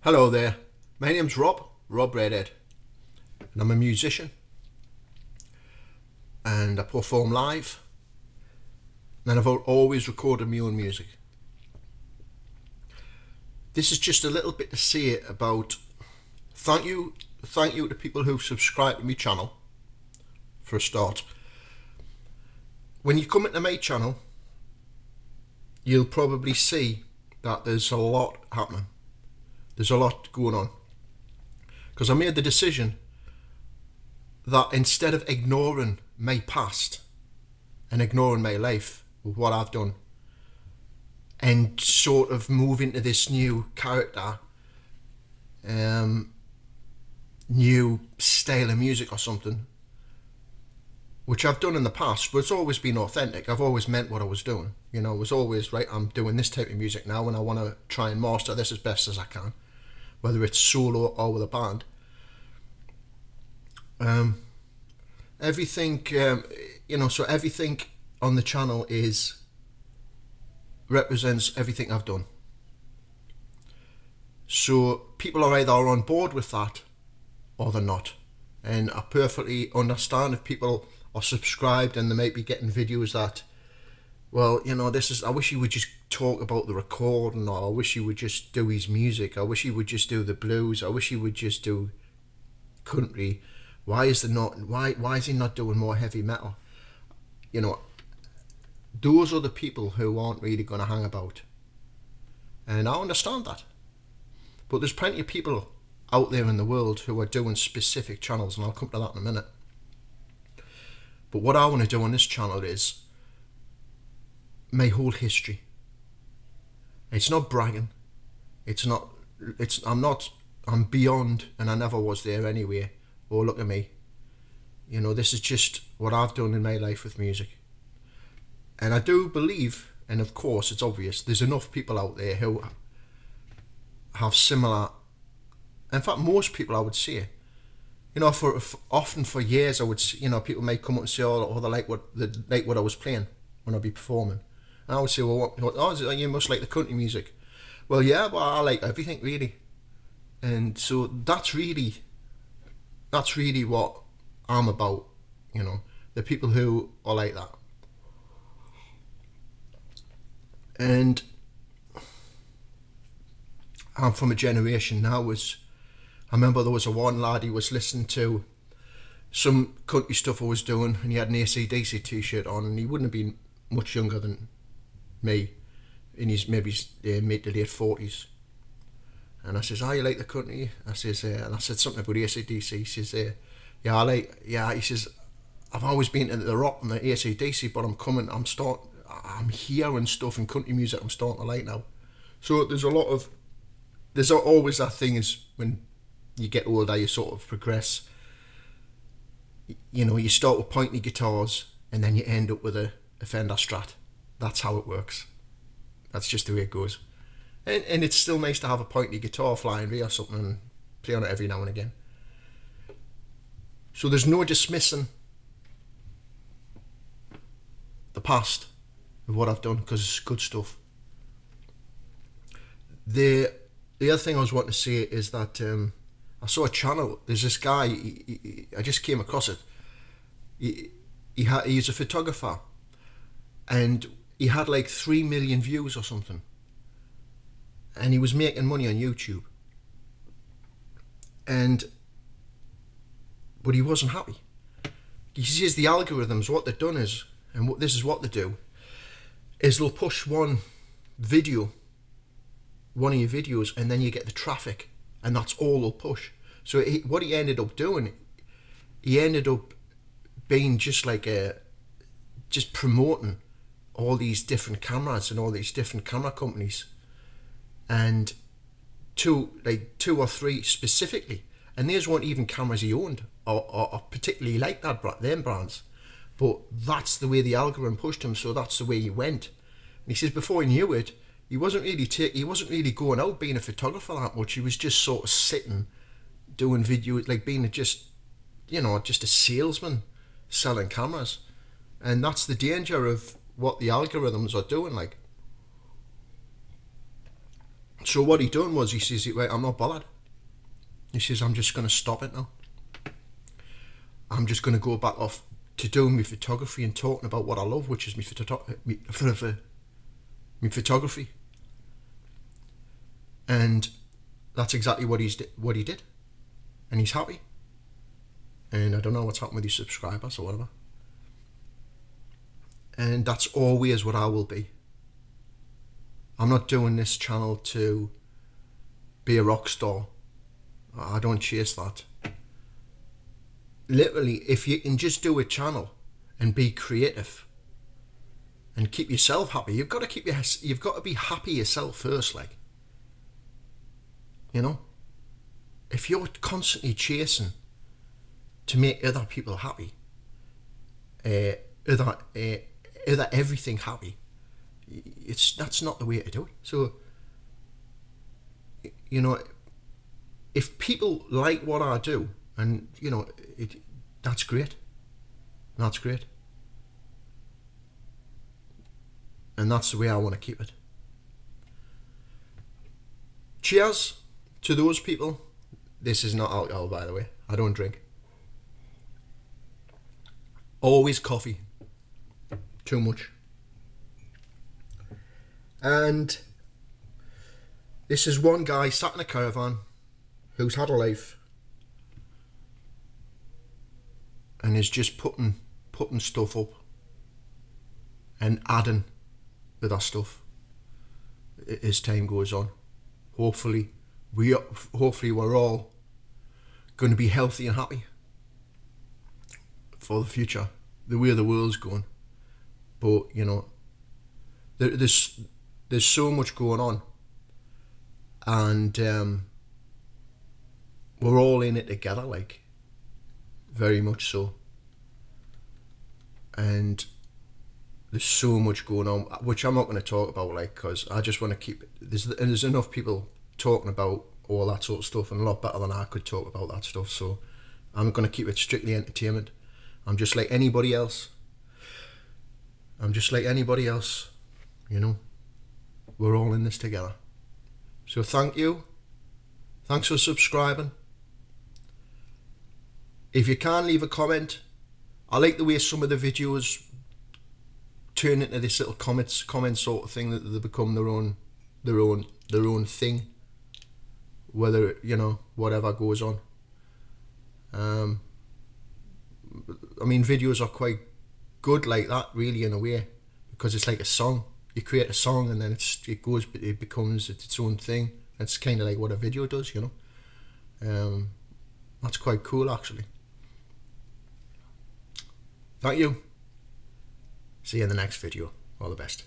Hello there, my name's Rob Redhead, and I'm a musician and I perform live, and I've always recorded my own music. This is just a little bit to say about thank you to people who've subscribed to my channel for a start. When you come into my channel, you'll probably see that there's a lot happening. There's a lot going on. Because I made the decision that instead of ignoring my past and ignoring my life with what I've done and sort of move into this new character, new style of music or something, which I've done in the past, but it's always been authentic. I've always meant what I was doing. You know, it was always, right, I'm doing this type of music now and I want to try and master this as best as I can, whether it's solo or with a band. Everything, so everything on the channel represents everything I've done. So people are either on board with that or they're not. And I perfectly understand if people are subscribed and they might be getting videos that, well, I wish he would just talk about the recording, or I wish he would just do his music, I wish he would just do the blues, I wish he would just do country. Why is he not doing more heavy metal? Those are the people who aren't really going to hang about. And I understand that. But there's plenty of people out there in the world who are doing specific channels, and I'll come to that in a minute. But what I want to do on this channel is my whole history. It's not bragging. I'm beyond, and I never was there anyway. Oh, look at me. This is just what I've done in my life with music. And I do believe, and of course it's obvious, there's enough people out there who have similar, in fact most people I would say, often for years I would, people may come up and say, oh they like what I was playing when I'd be performing. And I would say, well, you must like the country music. Well, yeah, but I like everything really. And so that's really what I'm about, the people who are like that. And I'm from a generation now, I remember there was a one lad, he was listening to some country stuff I was doing, and he had an AC/DC t-shirt on, and he wouldn't have been much younger than me, in his maybe mid to late 40s. And I says, you like the country? I says, and I said something about AC/DC. He says, he says, I've always been into the rock and the AC/DC, but I'm hearing stuff in country music I'm starting to like now. So there's always that thing is when you get older, you sort of progress. You start with pointy guitars and then you end up with a Fender Strat. That's how it works. That's just the way it goes. And it's still nice to have a pointy guitar flying by or something and play on it every now and again. So there's no dismissing the past of what I've done, because it's good stuff. The other thing I was wanting to say is that I saw a channel. There's this guy. I just came across it. He's a photographer, and he had like 3 million views or something, and he was making money on YouTube. But he wasn't happy. He says the algorithms, what they've done is, and this is what they do, is they'll push one of your videos, and then you get the traffic, and that's all they'll push. So what he ended up doing, he ended up being just promoting all these different cameras and all these different camera companies, and two or three specifically, and these weren't even cameras he owned or particularly like them brands, but that's the way the algorithm pushed him, so that's the way he went. And he says before he knew it, he wasn't really going out being a photographer that much. He was just sort of sitting doing videos, like being just a salesman selling cameras. And that's the danger of what the algorithms are doing. So So what he done was, he says, right, I'm not bothered. He says, I'm just going to stop it now. I'm just going to go back off to doing my photography and talking about what I love, which is my photography. And that's exactly what he did. And he's happy. And I don't know what's happened with his subscribers or whatever. And that's always what I will be. I'm not doing this channel to be a rock star. I don't chase that. Literally, if you can just do a channel and be creative and keep yourself happy, you've got to be happy yourself first, like, you know. If you're constantly chasing to make other people happy, other everything happy, that's not the way to do it. So, you know, if people like what I do, and you know, that's great. That's great. And that's the way I want to keep it. Cheers to those people. This is not alcohol, by the way. I don't drink. Always coffee. Too much. And this is one guy sat in a caravan who's had a life and is just putting stuff up and adding to that stuff as time goes on. Hopefully we're all going to be healthy and happy for the future, the way the world's going. But you know, there's so much going on, and we're all in it together, like, very much so. And there's so much going on, which I'm not going to talk about, like, because I just want to keep it. There's enough people talking about all that sort of stuff, and a lot better than I could talk about that stuff. So I'm going to keep it strictly entertainment. I'm just like anybody else. You know. We're all in this together. So thank you. Thanks for subscribing. If you can, leave a comment. I like the way some of the videos turn into this little comment sort of thing, that they become their own thing. Whether, you know, whatever goes on. I mean, videos are quite good like that, really, in a way, because it's like a song. You create a song and then it becomes its own thing. It's kind of like what a video does, you know. That's quite cool, actually. Thank you. See you in the next video. All the best.